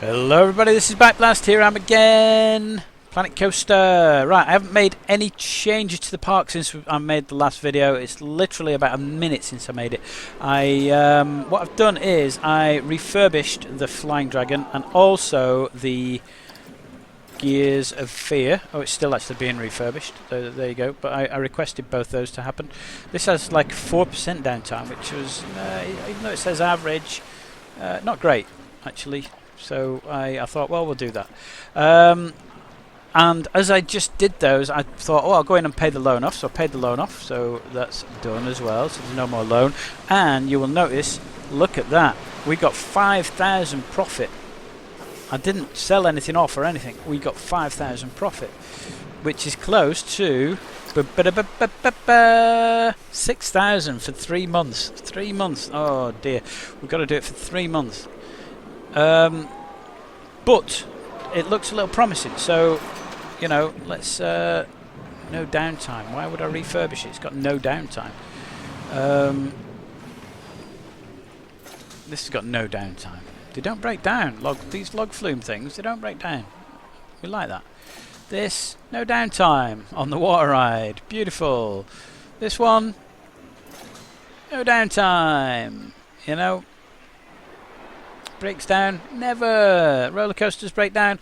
Hello everybody, this is Backblast, here I am again, Planet Coaster. Right, I haven't made any changes to the park since I made the last video. It's literally about a minute since I made it. What I've done is I refurbished the Flying Dragon and also the Gears of Fear. Oh, it's still actually being refurbished, so there you go, but I requested both those to happen. This has like 4% downtime, which was, even though it says average, not great actually. So I thought, well, we'll do that. And as I just did those, I thought, oh, I'll go in and pay the loan off. So I paid the loan off, so that's done as well. So there's no more loan. And you will notice, look at that. We got 5,000 profit. I didn't sell anything off or anything. We got 5,000 profit, which is close to 6,000 for 3 months. 3 months. Oh dear, we've got to do it for 3 months. But it looks a little promising, so you know, let's no downtime. Why would I refurbish it? It's got no downtime. This has got no downtime. They don't break down. These log flume things, they don't break down. We like that. This, no downtime on the water ride. Beautiful. This one, no downtime. You know, breaks down, never. Roller coasters break down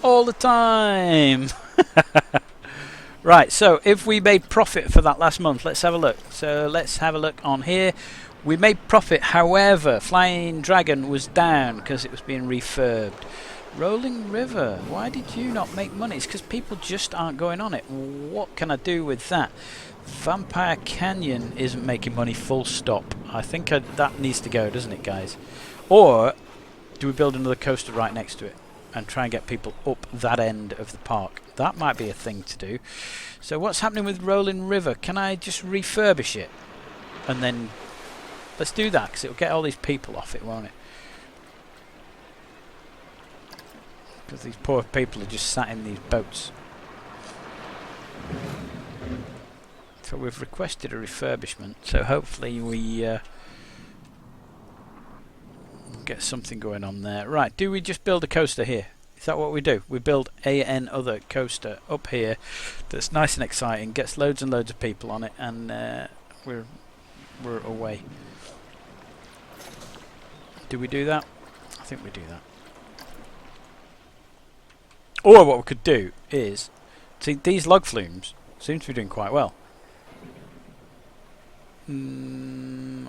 all the time. Right, so if we made profit for that last month, let's have a look. So let's have a look on here. We made profit, however, Flying Dragon was down because it was being refurbed. Rolling River, why did you not make money? It's because people just aren't going on it. What can I do with that? Vampire Canyon isn't making money, full stop. I think that needs to go, doesn't it, guys? Or do we build another coaster right next to it and try and get people up that end of the park? That might be a thing to do. So what's happening with Rolling River? Can I just refurbish it? And then let's do that, because it'll get all these people off it, won't it? Because these poor people are just sat in these boats. So we've requested a refurbishment, so hopefully we get something going on there. Right, do we just build a coaster here? Is that what we do? We build another coaster up here that's nice and exciting, gets loads and loads of people on it, and we're away. Do we do that? I think we do that. Or what we could do is, see, these log flumes seem to be doing quite well.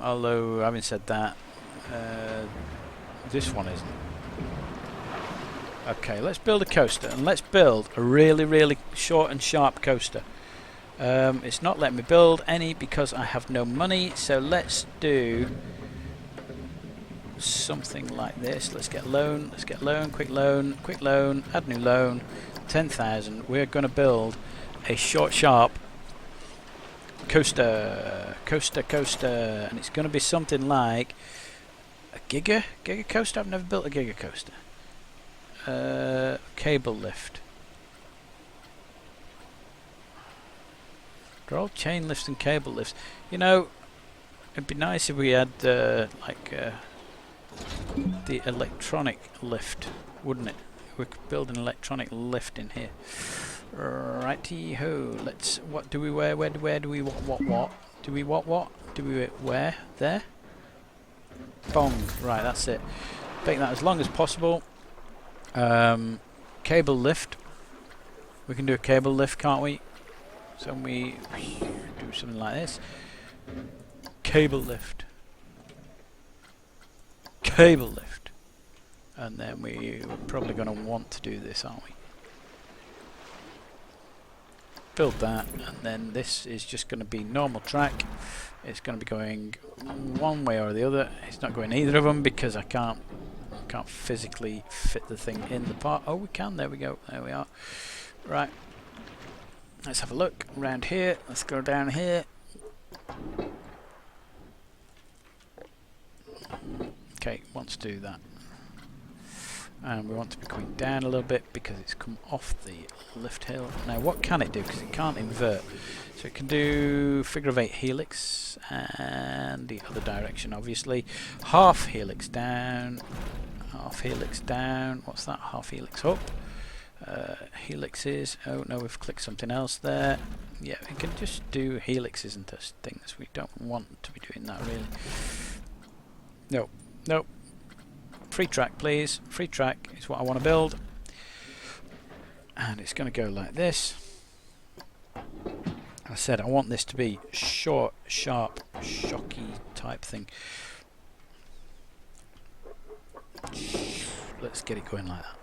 Although, having said that, this one isn't. Okay, let's build a coaster, and let's build a really, really short and sharp coaster. It's not letting me build any because I have no money, so let's do something like this. Let's get loan, quick loan, add new loan, 10,000. We're going to build a short, sharp coaster, and it's going to be something like a giga coaster. I've never built a giga coaster. Cable lift. They're all chain lifts and cable lifts. You know, it'd be nice if we had like the electronic lift, wouldn't it? We could build an electronic lift in here. Righty ho. Let's. What do we wear? Where do we what? Do we what? Do we where? There. Bong. Right, that's it. Make that as long as possible. Cable lift. We can do a cable lift, can't we? So we do something like this. Cable lift. Cable lift. And then we're probably going to want to do this, aren't we? Build that, and then this is just going to be normal track. It's going to be going one way or the other. It's not going either of them because I can't physically fit the thing in the part. Oh, we can. There we go. There we are. Right. Let's have a look around here. Let's go down here. Okay, wants to do that. And we want to be coming down a little bit because it's come off the lift hill. Now what can it do? Because it can't invert. So it can do figure of 8 helix and the other direction obviously. Half helix down. Half helix down. What's that? Half helix up. Helixes. Oh no, we've clicked something else there. Yeah, we can just do helixes and things. We don't want to be doing that really. No, no. Free track, please. Free track is what I want to build. And it's going to go like this. I said I want this to be short, sharp, shocky type thing. Let's get it going like that.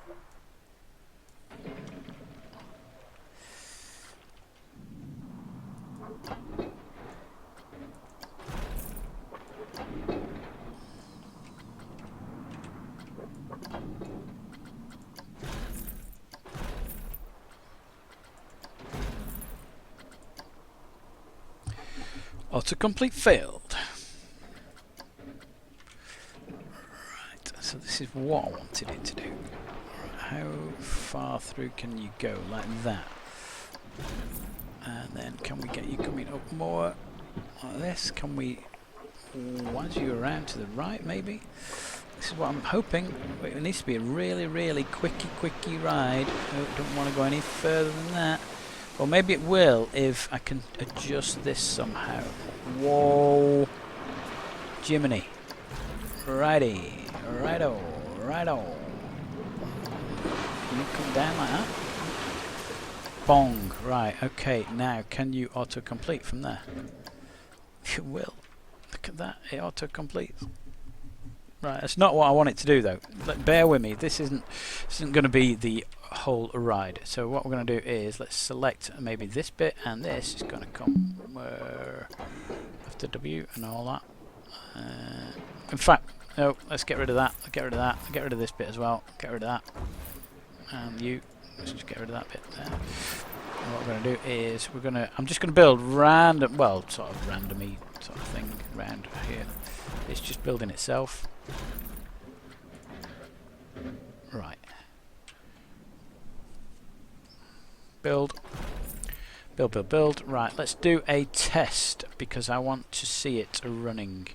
Autocomplete failed. Right, so this is what I wanted it to do. Right, how far through can you go? Like that. And then can we get you coming up more like this? Can we once you around to the right maybe? This is what I'm hoping. But it needs to be a really, really quickie ride. I don't want to go any further than that. Or maybe it will if I can adjust this somehow. Whoa. Jiminy. Righty. Righto. Righto. Can you come down like that? Bong. Right. Okay. Now, can you autocomplete from there? It will. Look at that. It autocompletes. Right. That's not what I want it to do, though. Bear with me. This isn't going to be the whole ride. So what we're going to do is let's select maybe this bit, and this is going to come after W and all that. In fact, no, let's get rid of that. Get rid of that. Get rid of this bit as well. Get rid of that. And you. Let's just get rid of that bit there. And what we're going to do is I'm just going to build random, well, sort of randomy sort of thing around here. It's just building itself. Right. Build. Right, let's do a test because I want to see it running.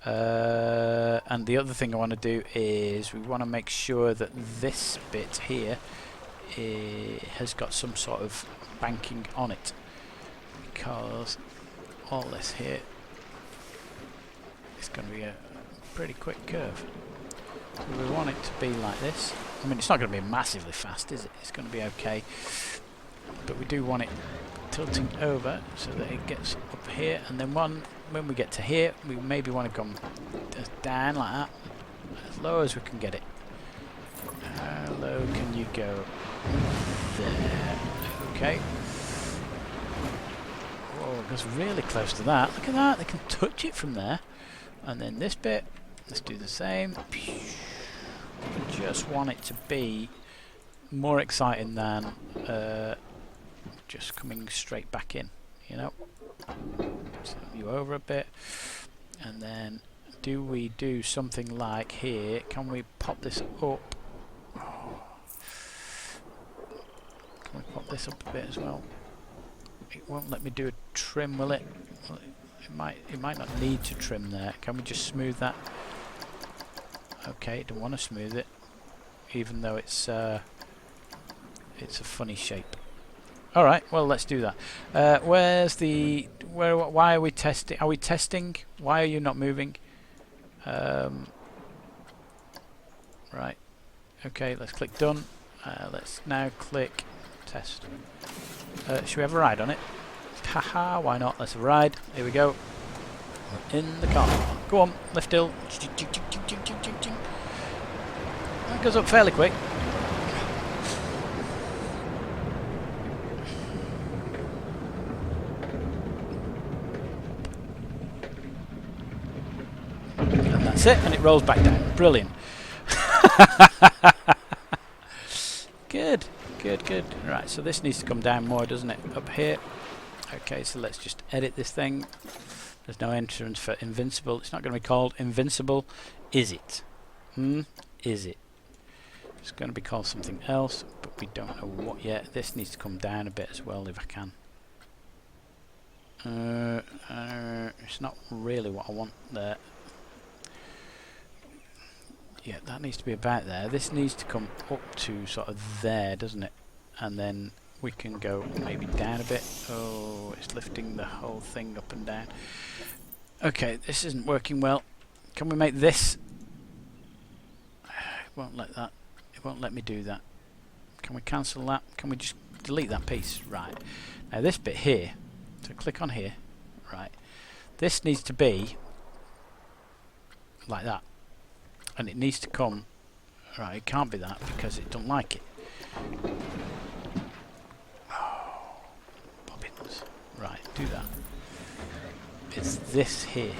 And the other thing I want to do is we want to make sure that this bit here has got some sort of banking on it, because all this here is going to be a pretty quick curve. So we want it to be like this. I mean, it's not going to be massively fast, is it? It's going to be okay. But we do want it tilting over so that it gets up here, and then when we get to here, we maybe want to come down like that, as low as we can get it. How low can you go? There. Okay. Whoa, it goes really close to that. Look at that, they can touch it from there. And then this bit, let's do the same. Just want it to be more exciting than just coming straight back in, you know. So you over a bit, and then do we do something like here? Can we pop this up? Can we pop this up a bit as well? It won't let me do a trim, will it? Well, it might not need to trim there. Can we just smooth that? Okay, don't want to smooth it, even though it's a funny shape. All right, well, let's do that. Where's the why are we testing? Are we testing? Why are you not moving? Right. Okay, let's click done. Let's now click test. Should we have a ride on it? Haha, why not? Let's have a ride. Here we go. We're in the car. Go on, lift hill. That goes up fairly quick. And that's it, and it rolls back down. Brilliant. Good, good, good. Right, so this needs to come down more, doesn't it? Up here. Okay, so let's just edit this thing. There's no entrance for invincible. It's not going to be called invincible, is it? Is it? It's going to be called something else, but we don't know what yet. This needs to come down a bit as well, if I can. It's not really what I want there. Yeah, that needs to be about there. This needs to come up to sort of there, doesn't it? And then we can go maybe down a bit. Oh, it's lifting the whole thing up and down. Okay, this isn't working well. Can we make this? It won't let that. It won't let me do that. Can we cancel that? Can we just delete that piece? Right. Now this bit here. So click on here. Right. This needs to be like that. And it needs to come. Right, it can't be that because it don't like it. Oh, bobbins. Right, do that. It's this here.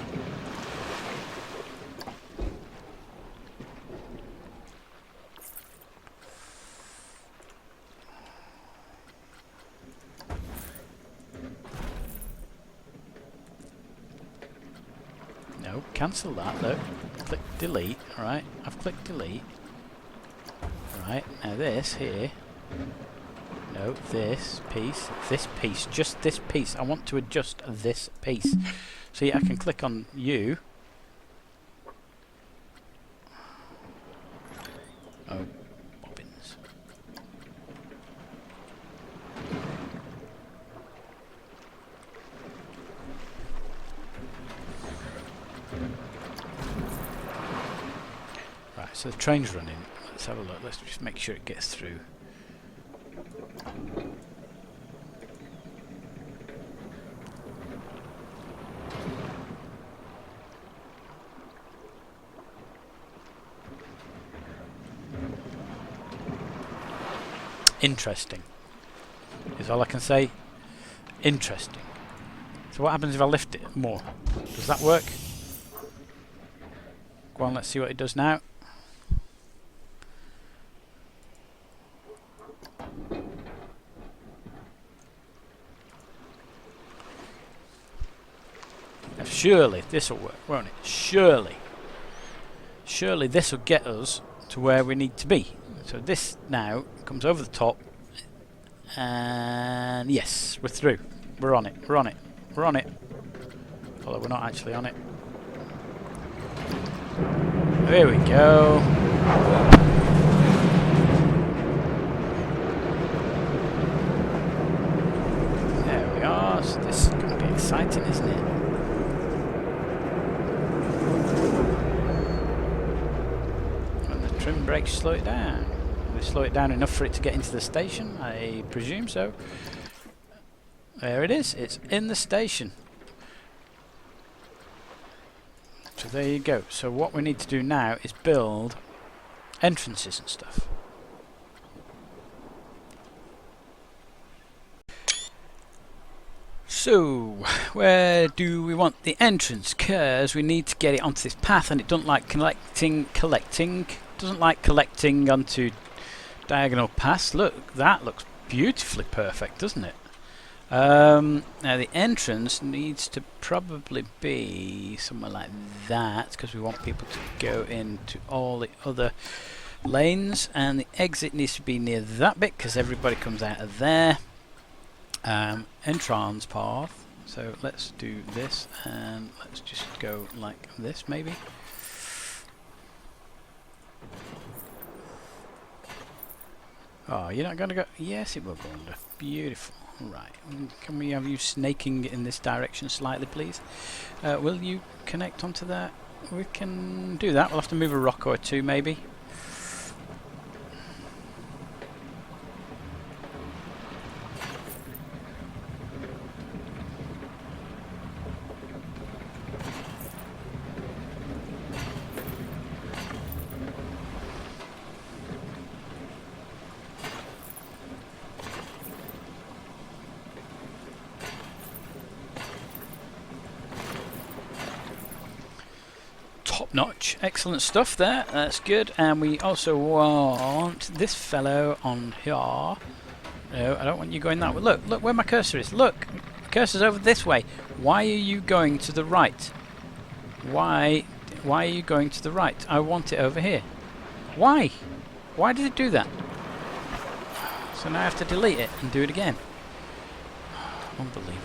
No, cancel that though. Click delete. Alright, I've clicked delete. Right, now this here. No, this piece, just this piece. I want to adjust this piece. See, I can click on you. Oh, bobbins. Right, so the train's running. Let's have a look. Let's just make sure it gets through. Interesting is all I can say. Interesting. So what happens if I lift it more? Does that work? Go on, let's see what it does now. Now surely this will work, won't it? Surely. Surely this will get us to where we need to be. So this now comes over the top, and yes, we're through. We're on it. We're on it. We're on it. Although we're not actually on it. There we go. There we are. So this is going to be exciting, isn't it? And the trim brakes slow it down. Will they slow it down enough for it to get into the station? I presume so. There it is. It's in the station. So there you go. So what we need to do now is build entrances and stuff. So where do we want the entrance? Because we need to get it onto this path, and it doesn't like collecting onto diagonal paths. Look, that looks beautifully perfect, doesn't it? Now the entrance needs to probably be somewhere like that, because we want people to go into all the other lanes, and the exit needs to be near that bit because everybody comes out of there. Entrance path, so let's do this, and let's just go like this maybe. Oh, you're not going to go? Yes, it will go under. Beautiful. Right, can we have you snaking in this direction slightly, please? Will you connect onto that? We can do that. We'll have to move a rock or two, maybe. Notch, excellent stuff there, that's good. And we also want this fellow on here. No, I don't want you going that way. Look where my cursor is. Look, cursor's over this way. Why are you going to the right? Why are you going to the right? I want it over here. Why did it do that? So now I have to delete it and do it again. Unbelievable.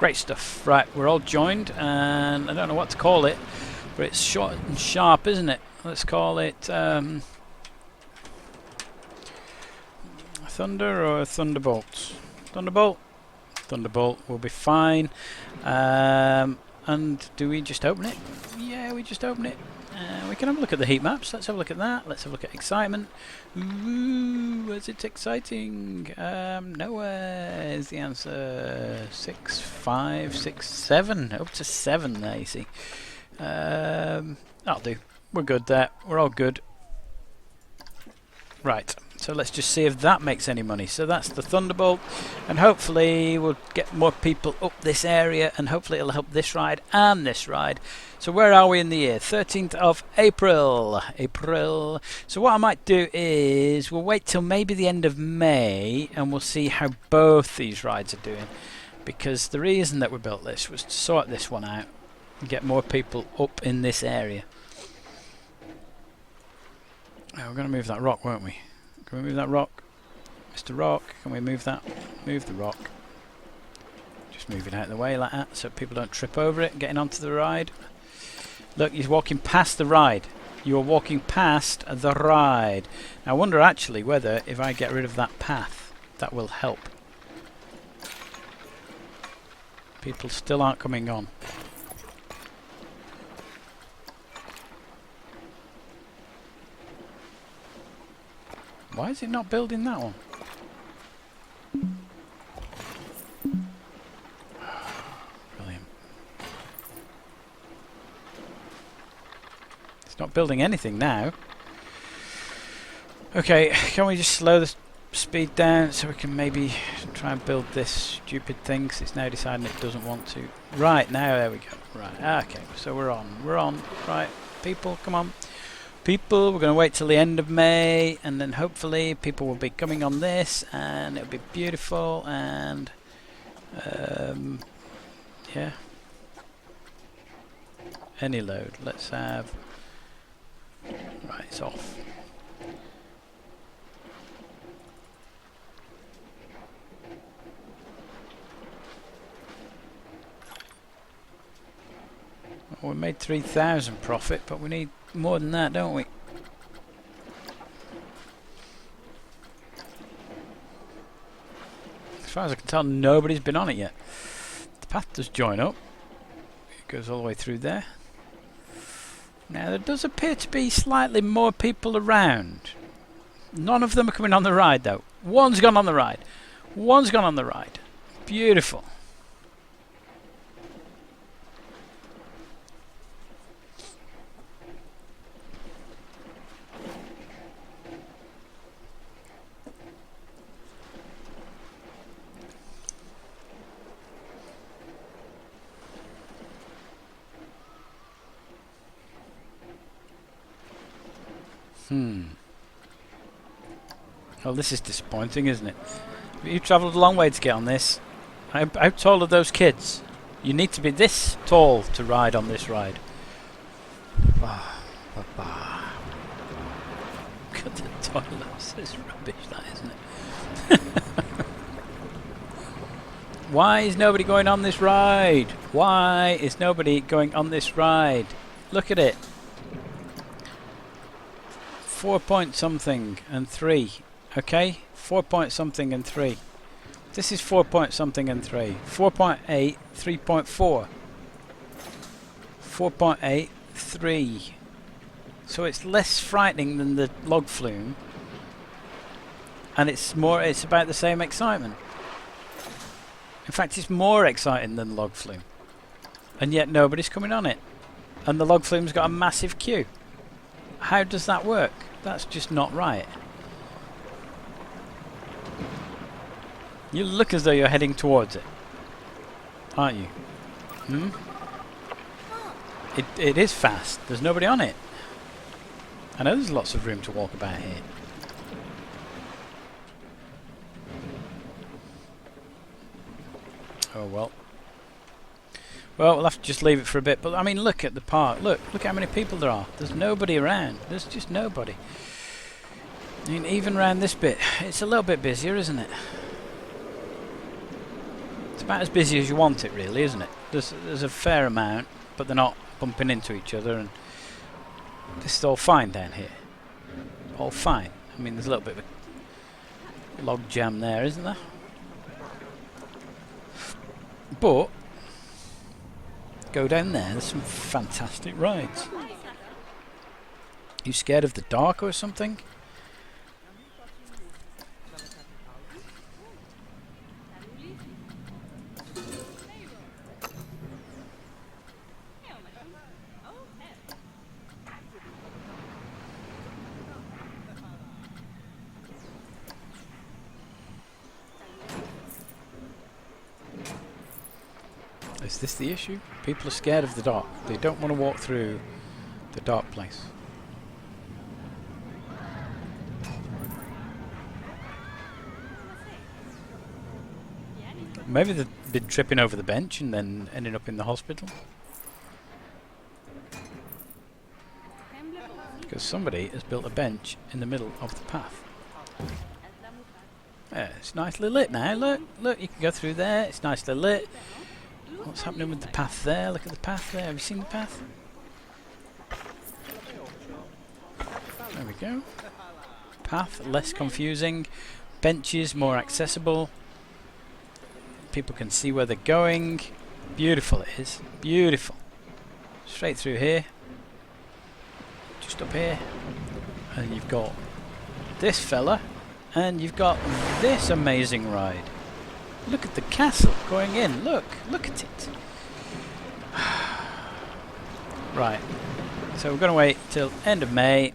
Great stuff. Right, we're all joined, and I don't know what to call it, but it's short and sharp, isn't it? Let's call it Thunder or Thunderbolt? Thunderbolt? Thunderbolt will be fine. And do we just open it? Yeah, we just open it. We can have a look at the heat maps. Let's have a look at that. Let's have a look at excitement. Ooh, is it exciting? Nowhere is the answer. 6, 5, 6, 7. Up to 7 there, you see. That'll do. We're good there. We're all good. Right. So let's just see if that makes any money. So that's the Thunderbolt, and hopefully we'll get more people up this area, and hopefully it'll help this ride and this ride. So where are we in the year? 13th of April. So what I might do is we'll wait till maybe the end of May, and we'll see how both these rides are doing. Because the reason that we built this was to sort this one out and get more people up in this area. Oh, we're going to move that rock, won't we? Can we move that rock? Mr. Rock, can we move that? Move the rock. Just move it out of the way like that so people don't trip over it getting onto the ride. Look, he's walking past the ride. You're walking past the ride. Now, I wonder actually whether if I get rid of that path, that will help. People still aren't coming on. Why is it not building that one? Brilliant. It's not building anything now. Okay, can we just slow the speed down so we can maybe try and build this stupid thing, 'cause it's now deciding it doesn't want to. Right, now there we go. Right, okay, so we're on. Right, people, come on. People, we're going to wait till the end of May, and then hopefully people will be coming on this, and it'll be beautiful, and yeah. Any load. Let's have. Right, it's off. Well, we made 3,000 profit, but we need more than that, don't we? As far as I can tell, nobody's been on it yet. The path does join up. It goes all the way through there. Now, there does appear to be slightly more people around. None of them are coming on the ride, though. One's gone on the ride. One's gone on the ride. Beautiful. Well, this is disappointing, isn't it? You've travelled a long way to get on this. How tall are those kids? You need to be this tall to ride on this ride. Look at the toilets. It's rubbish, that, isn't it? Why is nobody going on this ride? Why is nobody going on this ride? Look at it. 4 point something and 3. Okay, 4 point something and 3. This is 4 point something and 3. 4.8, 3.4. 4.8, 3. So it's less frightening than the log flume, and it's about the same excitement. In fact, it's more exciting than the log flume, and yet nobody's coming on it, and the log flume's got a massive queue. How does that work? That's just not right. You look as though you're heading towards it, aren't you? Hmm? It is fast. There's nobody on it. I know there's lots of room to walk about here. Oh well. Well, we'll have to just leave it for a bit. But I mean, look at the park. Look how many people there are. There's nobody around. There's just nobody. I mean, even around this bit, it's a little bit busier, isn't it? It's about as busy as you want it, really, isn't it? There's a fair amount, but they're not bumping into each other, and this is all fine down here. All fine. I mean, there's a little bit of a log jam there, isn't there? But go down there, there's some fantastic rides. You scared of the dark or something? Is this the issue? People are scared of the dark. They don't want to walk through the dark place. Maybe they've been tripping over the bench and then ending up in the hospital. Because somebody has built a bench in the middle of the path. Yeah, it's nicely lit now. Look, look, you can go through there. It's nicely lit. What's happening with the path there? Look at the path there. Have you seen the path? There we go. Path, less confusing. Benches, more accessible. People can see where they're going. Beautiful it is. Beautiful. Straight through here. Just up here. And you've got this fella. And you've got this amazing ride. Look at the castle going in. Look. Look at it. Right. So we're going to wait till end of May.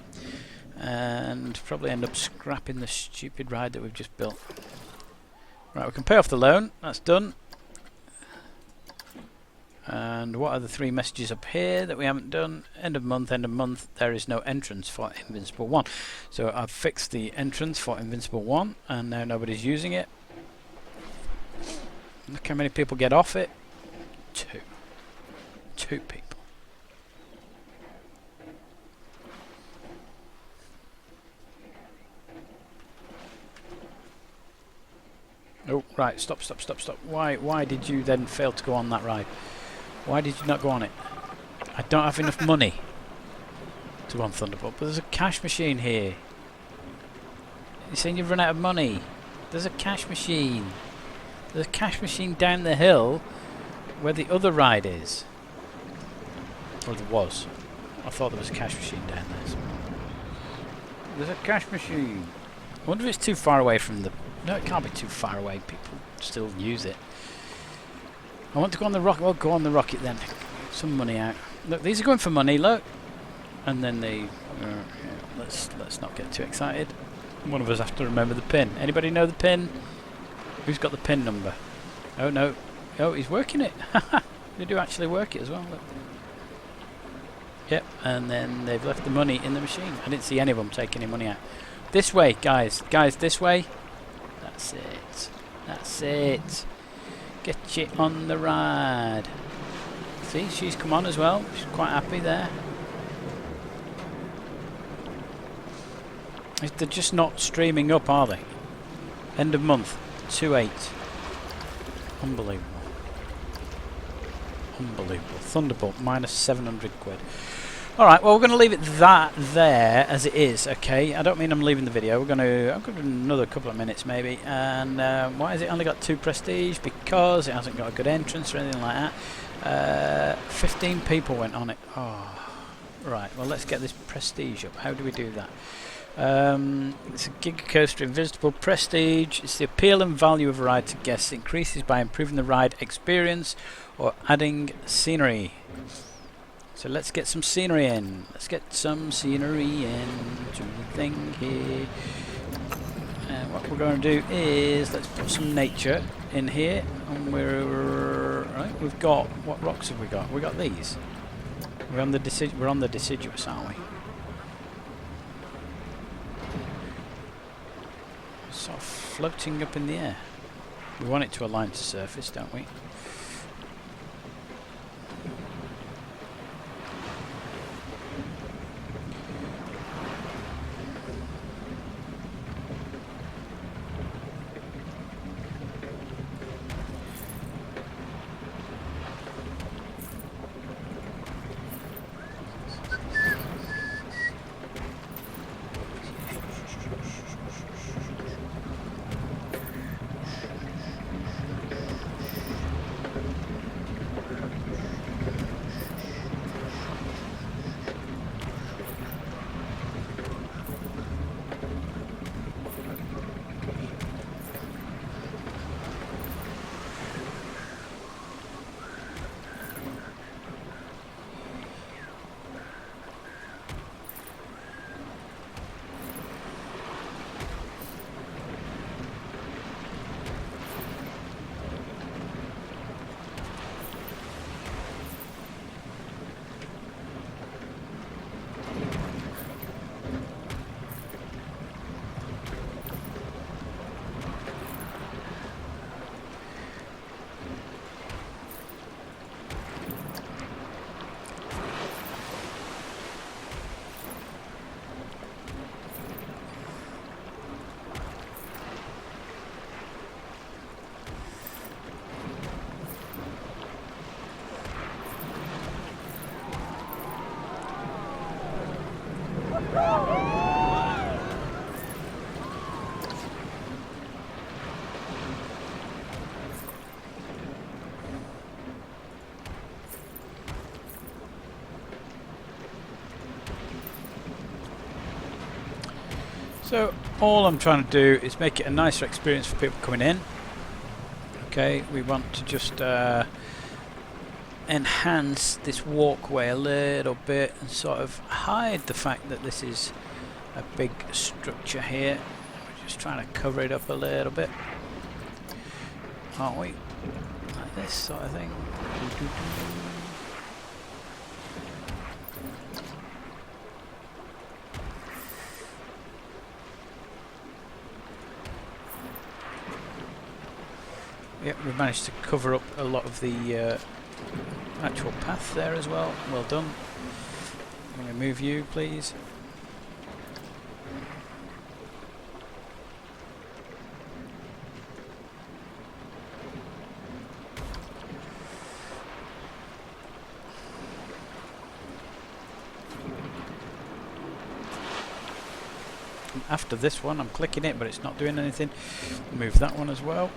And probably end up scrapping the stupid ride that we've just built. Right, we can pay off the loan. That's done. And what are the 3 messages up here that we haven't done? End of month, end of month. There is no entrance for Invincible 1. So I've fixed the entrance for Invincible 1, and now nobody's using it. Look how many people get off it. 2. 2 people. Oh, right, stop. Why did you then fail to go on that ride? Why did you not go on it? I don't have enough money to go on Thunderbolt, but there's a cash machine here. You're saying you've run out of money. There's a cash machine. There's a cash machine down the hill where the other ride is. Or there was. I thought there was a cash machine down there. So. There's a cash machine. I wonder if it's too far away from the... No, it can't be too far away. People still use it. I want to go on the rocket. Well, go on the rocket then. Some money out. Look, these are going for money. Look, and then they. Yeah, let's not get too excited. One of us have to remember the pin. Anybody know the pin? Who's got the pin number? Oh no! Oh, he's working it. They do actually work it as well. Look. Yep, and then they've left the money in the machine. I didn't see any of them take any money out. This way, guys. Guys, this way. That's it. That's it. Get you on the ride. See, she's come on as well. She's quite happy there. They're just not streaming up, are they? End of month. 2/8. Unbelievable. Unbelievable. Thunderbolt minus 700 quid. Alright, well we're going to leave it there as it is, okay? I don't mean I'm leaving the video. I've got another couple of minutes maybe. And why has it only got 2 prestige? Because it hasn't got a good entrance or anything like that. 15 people went on it. Oh, right, well let's get this prestige up. How do we do that? It's a Giga Coaster Invisible Prestige. It's the appeal and value of a ride to guests. It increases by improving the ride experience or adding scenery. So let's get some scenery in. Let's get some scenery in to the thing here. And what we're going to do is let's put some nature in here. And we're right. We've got what rocks have we got? We got these. We're on the deciduous, aren't we? Sort of floating up in the air. We want it to align to surface, don't we? So all I'm trying to do is make it a nicer experience for people coming in. Okay, we want to just enhance this walkway a little bit and sort of hide the fact that this is a big structure here. We're just trying to cover it up a little bit, aren't we? Like this sort of thing. Yep, we've managed to cover up a lot of the actual path there as well. Well done. I'm going to move you, please. After this one, I'm clicking it, but it's not doing anything. Move that one as well.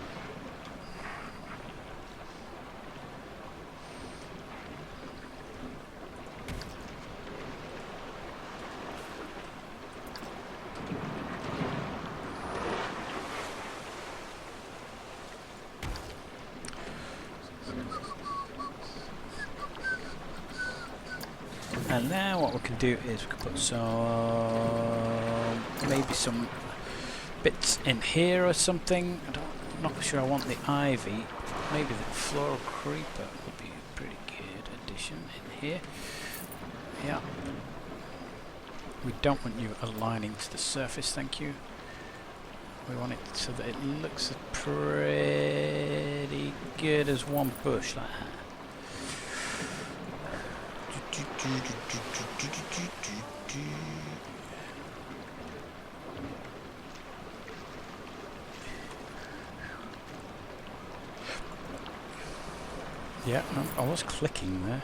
And now what we can do is we can put some, maybe some bits in here or something. I'm not sure I want the ivy. Maybe the floral creeper would be a pretty good addition in here. Yeah. We don't want you aligning to the surface, thank you. We want it so that it looks pretty good as one bush like that. Yeah, no, I was clicking there.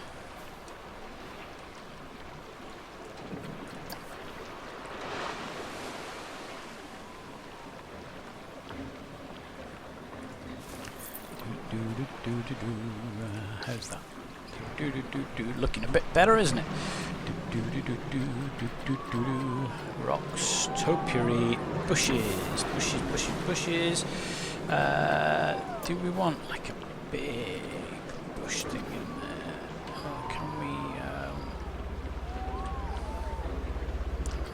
How's that? Looking a bit better, isn't it? Rocks, topiary, bushes. Do we want like a big bush thing in there? Or can we?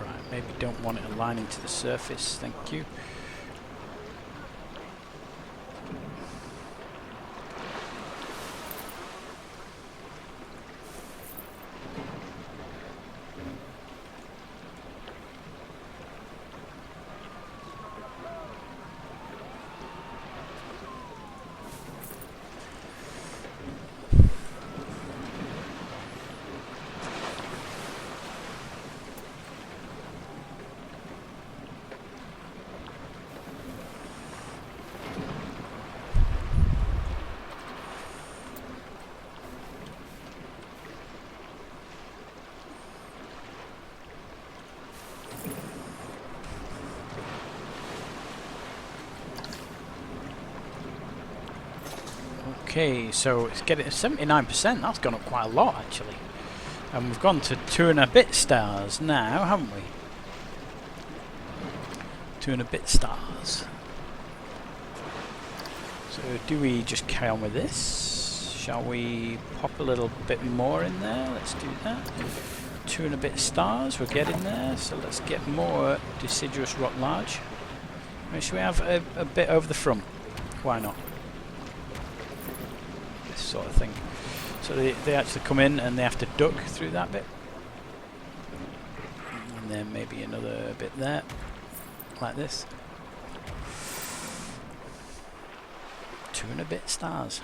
Right, maybe don't want it aligning to the surface. Thank you. Okay, so it's getting 79%. That's gone up quite a lot, actually. And we've gone to 2 and a bit stars now, haven't we? 2 and a bit stars. So do we just carry on with this? Shall we pop a little bit more in there? Let's do that. 2 and a bit stars, we're getting there. So let's get more deciduous rock large. Should we have a bit over the front? Why not? Sort of thing. So they actually come in and they have to duck through that bit. And then maybe another bit there. Like this. 2 and a bit stars.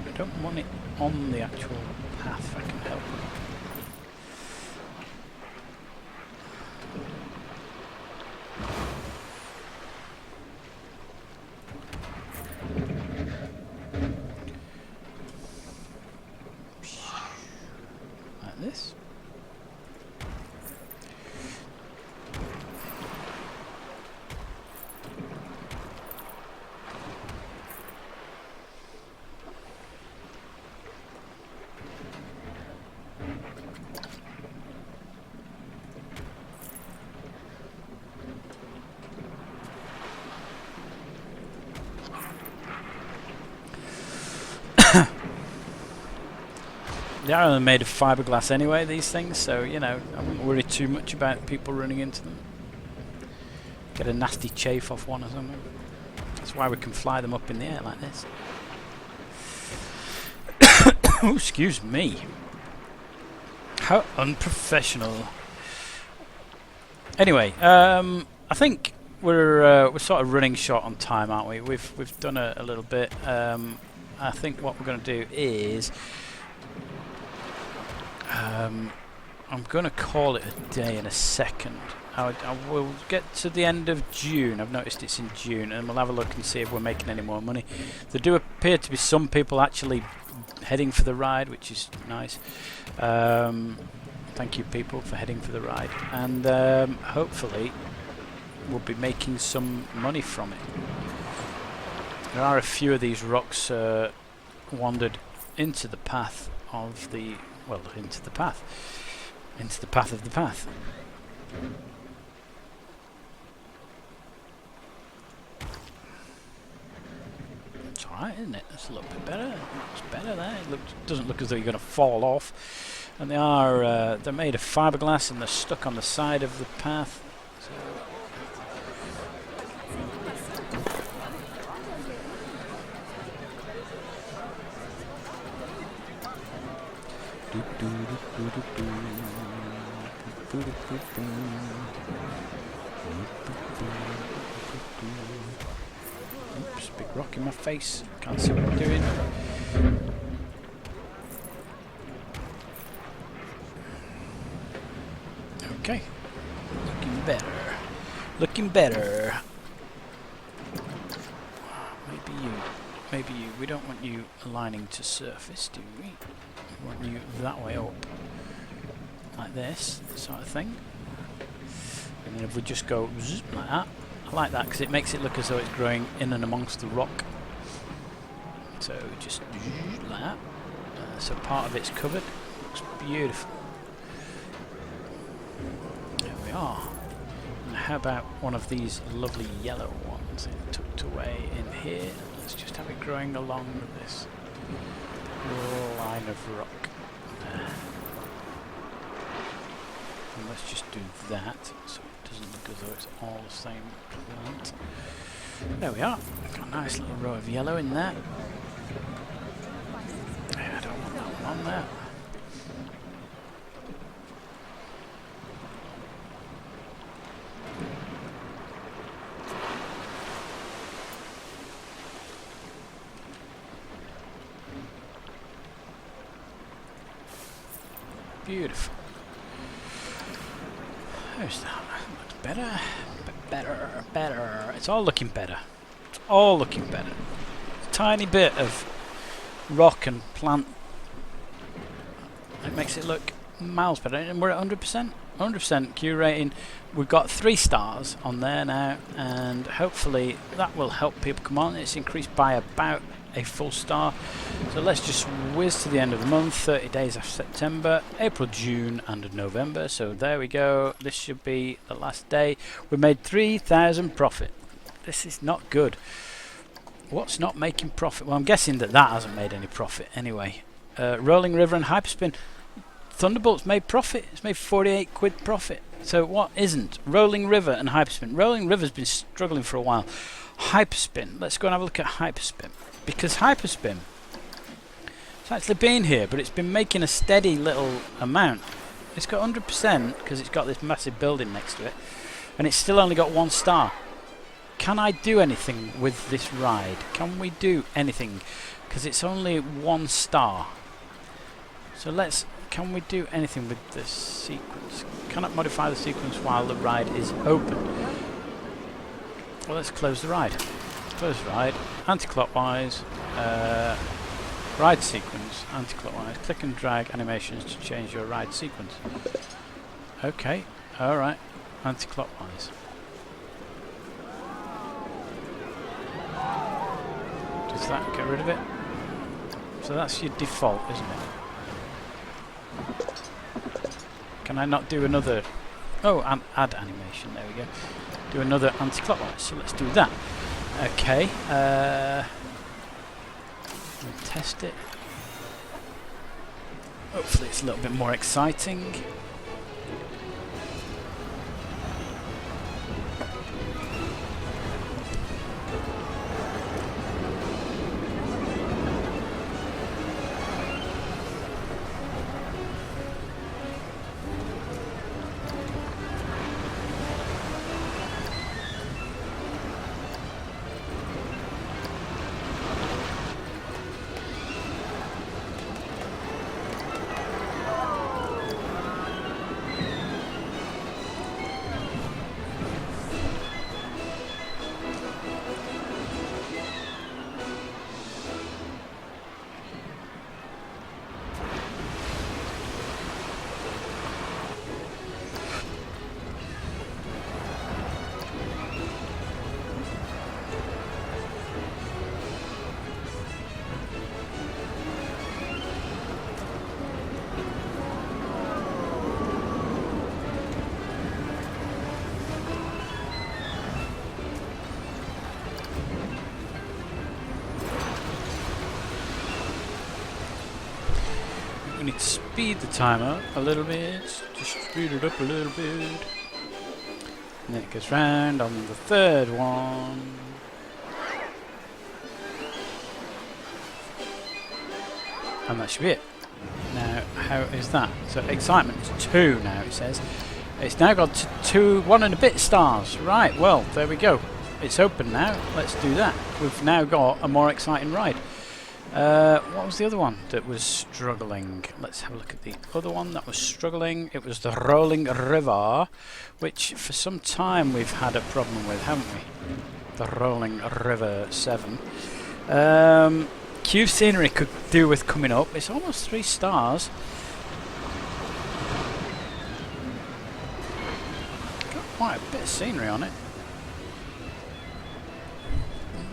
I don't want it on the actual path, if I can help it. Like this. They are only made of fiberglass anyway, these things, so, you know, I wouldn't worry too much about people running into them. Get a nasty chafe off one or something. That's why we can fly them up in the air like this. Oh, excuse me. How unprofessional. Anyway, I think we're sort of running short on time, aren't we? We've done a little bit. I think what we're going to do is I'm going to call it a day in a second. I will get to the end of June. I've noticed it's in June, and we'll have a look and see if we're making any more money. There do appear to be some people actually heading for the ride, which is nice. Thank you, people, for heading for the ride, and hopefully we'll be making some money from it. There are a few of these rocks wandered into the path of the, well, into the path of the path. It's alright, isn't it? That's a little bit better. It's better there. It doesn't look as though you're going to fall off. And they are they're made of fiberglass and they're stuck on the side of the path. So oops, big rock in my face. Can't see what I'm doing. Okay. Looking better. Looking better. Maybe you. We don't want you aligning to surface, do we? We want you that way up. Like this, sort of thing. And then if we just go zzz, like that. I like that because it makes it look as though it's growing in and amongst the rock. So just zzz, like that. So part of it's covered. Looks beautiful. There we are. And how about one of these lovely yellow ones tucked away in here? Let's just have it growing along this line of rock there. And let's just do that so it doesn't look as though it's all the same plant. There we are. Got a nice little row of yellow in there. I don't want that one on there. Beautiful. There's that. Looks better. Better. It's all looking better. It's all looking better. A tiny bit of rock and plant. It makes it look miles better. And we're at 100%. 100% Q rating. We've got 3 stars on there now, and hopefully that will help people come on. It's increased by about a full star. So let's just whiz to the end of the month. 30 days after September, April, June and November. So there we go. This should be the last day. We made 3,000 profit. This is not good. What's not making profit? Well, I'm guessing that hasn't made any profit anyway. Rolling River and Hyperspin. Thunderbolt's made profit. It's made 48 quid profit. So what isn't? Rolling River and Hyperspin. Rolling River's been struggling for a while. Hyperspin. Let's go and have a look at Hyperspin. Because Hyperspin, it's actually been here, but it's been making a steady little amount. It's got 100% because it's got this massive building next to it, and it's still only got 1 star. Can I do anything with this ride? Can we do anything? Because it's only 1 star. So can we do anything with this sequence? Cannot modify the sequence while the ride is open. Well, let's close the ride. Close the ride, anti-clockwise, ride sequence, anti-clockwise, click and drag animations to change your ride sequence. Okay, alright, anti-clockwise. Does that get rid of it? So that's your default, isn't it? Can I not do another? Oh, add animation, there we go. Do another anti-clockwise, so let's do that. Okay, test it. Hopefully it's a little bit more exciting. We need to speed the timer a little bit, just speed it up a little bit. And then it goes round on the third one. And that should be it. Now, how is that? So excitement is 2 now, it says. It's now got to 1 and a bit stars. Right, well, there we go. It's open now. Let's do that. We've now got a more exciting ride. What was the other one that was struggling? Let's have a look at the other one that was struggling. It was the Rolling River, which for some time we've had a problem with, haven't we? The Rolling River 7. Q scenery could do with coming up. It's almost 3 stars. Got quite a bit of scenery on it.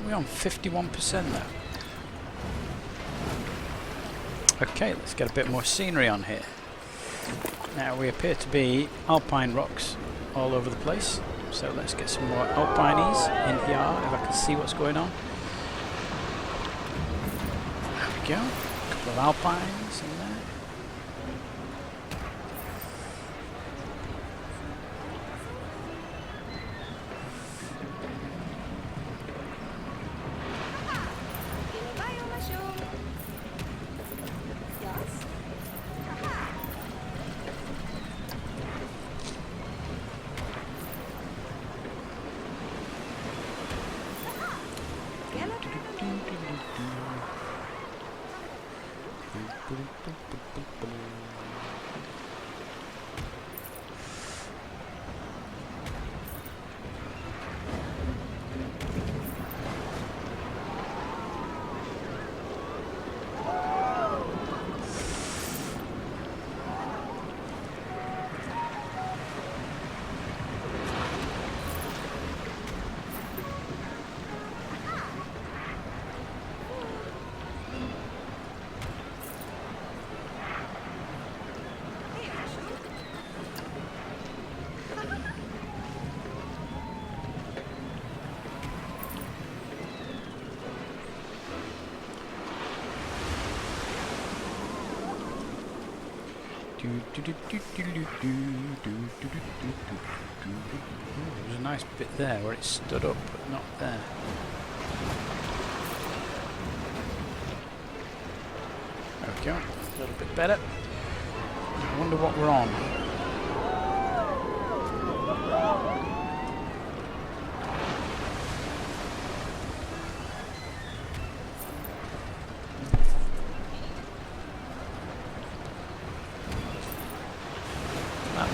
We're on 51% now. Okay, let's get a bit more scenery on here. Now we appear to be alpine rocks all over the place, so let's get some more alpinies in here if I can see what's going on. There we go, a couple of alpines in there. There's a nice bit there where it stood up, but not there. There we go, a little bit better. I wonder what we're on.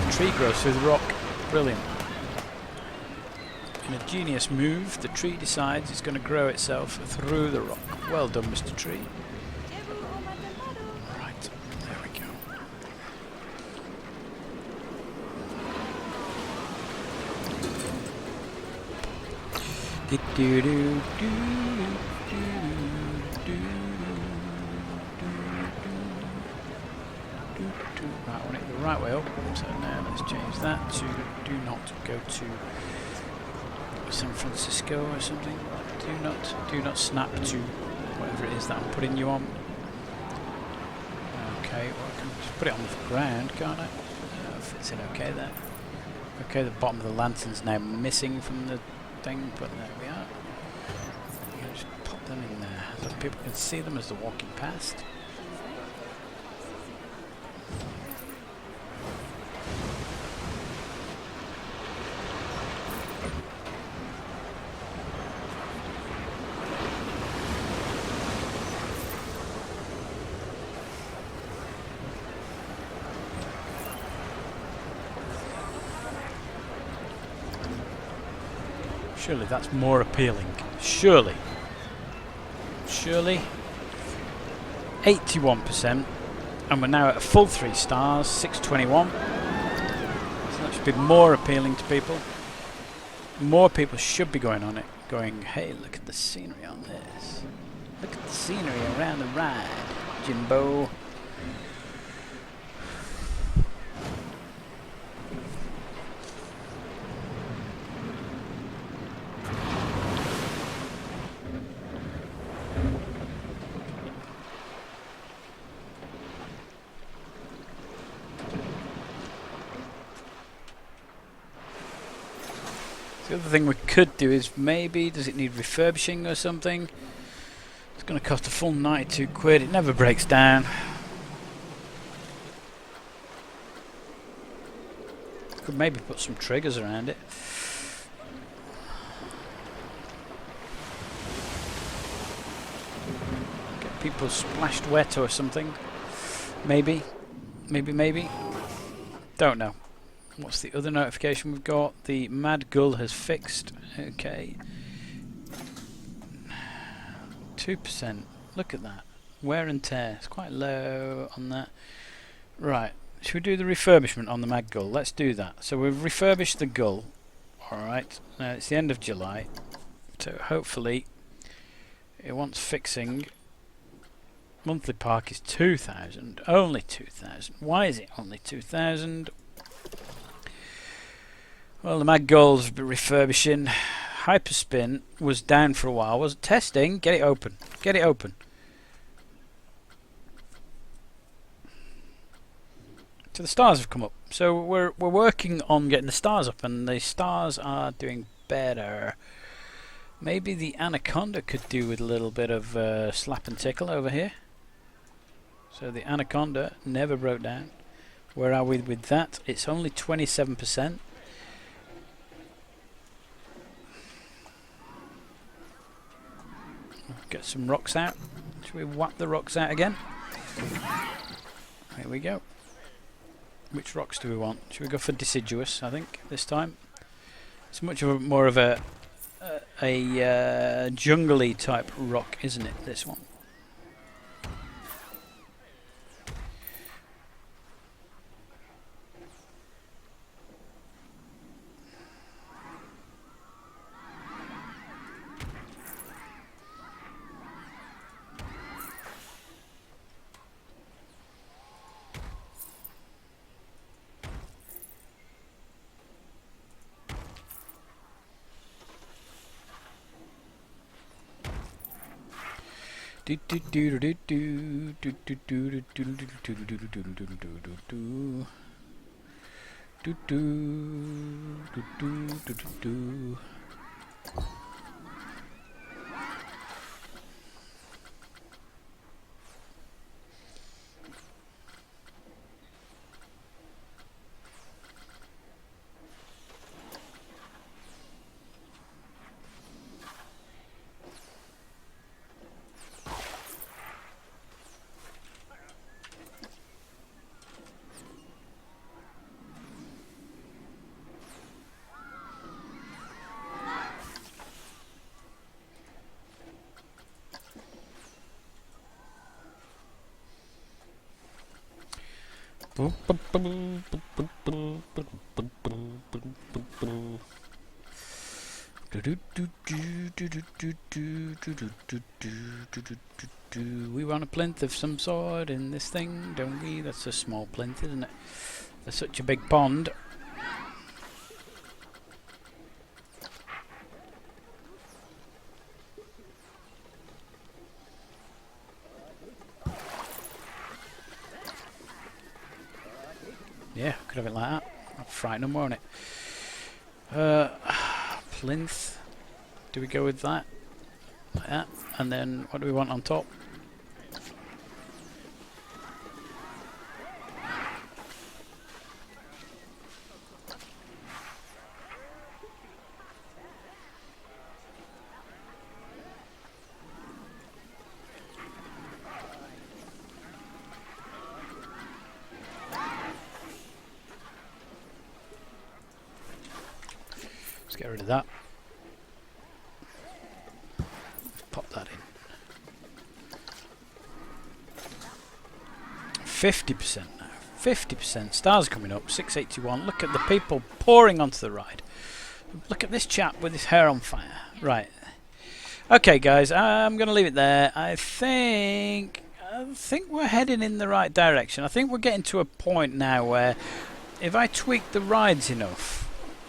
The tree grows through the rock. Brilliant. In a genius move, the tree decides it's going to grow itself through the rock. Well done, Mr. Tree. Right, there we go. Right, I want it the right way up. So now let's change that to do not go to San Francisco or something. Do not snap to whatever it is that I'm putting you on. Okay, what can just put it on the ground, can't I? Fits in okay there. Okay, the bottom of the lantern's now missing from the thing, but there we are. Just pop them in there so people can see them as they're walking past. Surely that's more appealing. Surely. 81%. And we're now at a full 3 stars, 621. So that should be more appealing to people. More people should be going on it, going, hey, look at the scenery on this. Look at the scenery around the ride, Jimbo. The other thing we could do is maybe, does it need refurbishing or something? It's going to cost a full 92 quid. It never breaks down. Could maybe put some triggers around it. Get people splashed wet or something. Maybe. Maybe. Don't know. What's the other notification we've got? The Mad Gull has fixed. Okay. 2%. Look at that. Wear and tear. It's quite low on that. Right. Should we do the refurbishment on the Mad Gull? Let's do that. So we've refurbished the Gull. Alright. Now it's the end of July. So hopefully it wants fixing. Monthly park is 2,000. Only 2,000. Why is it only 2,000? Well, the Mad Gull's refurbishing. Hyperspin was down for a while. Was testing. Get it open. Get it open. So the stars have come up. So we're working on getting the stars up, and the stars are doing better. Maybe the Anaconda could do with a little bit of slap and tickle over here. So the Anaconda never broke down. Where are we with that? It's only 27%. Get some rocks out. Should we whack the rocks out again? Here we go. Which rocks do we want? Should we go for deciduous, I think, this time? It's much more of a jungly type rock, isn't it, this one? We want a plinth of some sort in this thing, don't we? That's a small plinth, isn't it? There's such a big pond. Yeah, could have it like that. I'll frighten them, won't it? Plinth. Do we go with that? Like that. And then what do we want on top? Let's get rid of that. Pop that in. 50% now. 50%. Stars coming up. 681. Look at the people pouring onto the ride. Look at this chap with his hair on fire. Right. Okay, guys. I'm going to leave it there. I think we're heading in the right direction. I think we're getting to a point now where if I tweak the rides enough,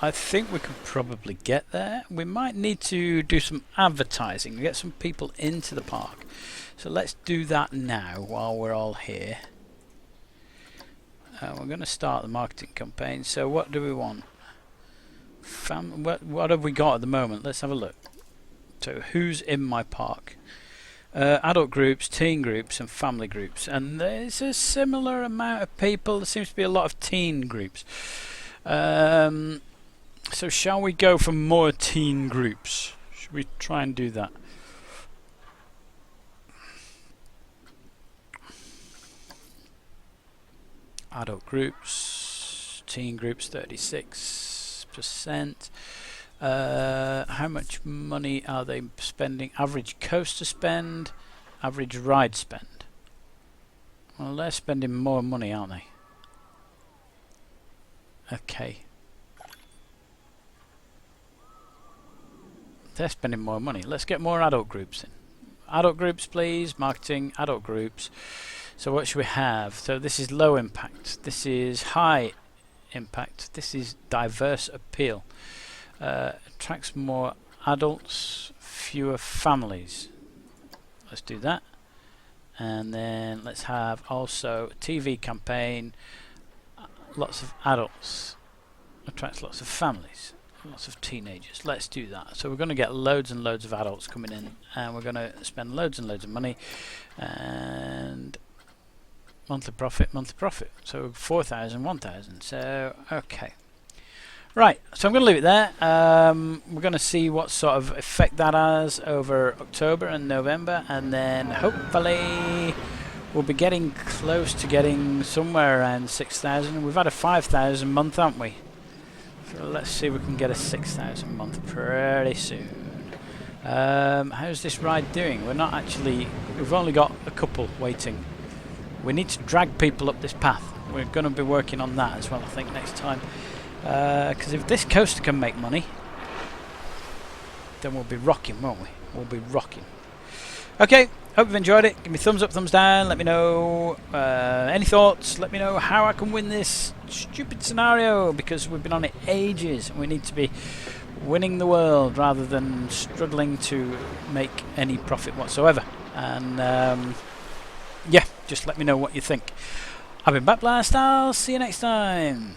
I think we could probably get there. We might need to do some advertising, get some people into the park. So let's do that now while we're all here. We're going to start the marketing campaign. So what do we want? What have we got at the moment? Let's have a look. So who's in my park? Adult groups, teen groups and family groups. And there's a similar amount of people. There seems to be a lot of teen groups. So shall we go for more teen groups? Should we try and do that? Adult groups, teen groups 36%. How much money are they spending? Average coaster spend, average ride spend. Well, they're spending more money, aren't they? Okay. They're spending more money. Let's get more adult groups in. Adult groups, please. Marketing, adult groups. So what should we have? So this is low impact. This is high impact. This is diverse appeal. Attracts more adults, fewer families. Let's do that. And then let's have also a TV campaign. Lots of adults. Attracts lots of families. Lots of teenagers. Let's do that. So we're going to get loads and loads of adults coming in, and we're going to spend loads and loads of money, and monthly profit. So 4,000, 1,000. So okay, right. So I'm going to leave it there. We're going to see what sort of effect that has over October and November, and then hopefully we'll be getting close to getting somewhere around 6,000. We've had a 5,000 month, haven't we? So let's see if we can get a 6,000 month pretty soon. How's this ride doing? We're not actually... We've only got a couple waiting. We need to drag people up this path. We're going to be working on that as well, I think, next time. Because if this coaster can make money, then we'll be rocking, won't we? We'll be rocking. Okay, hope you've enjoyed it. Give me thumbs up, thumbs down. Let me know any thoughts. Let me know how I can win this stupid scenario, because we've been on it ages and we need to be winning the world rather than struggling to make any profit whatsoever. And yeah, just let me know what you think. I've been Backblast. I'll see you next time.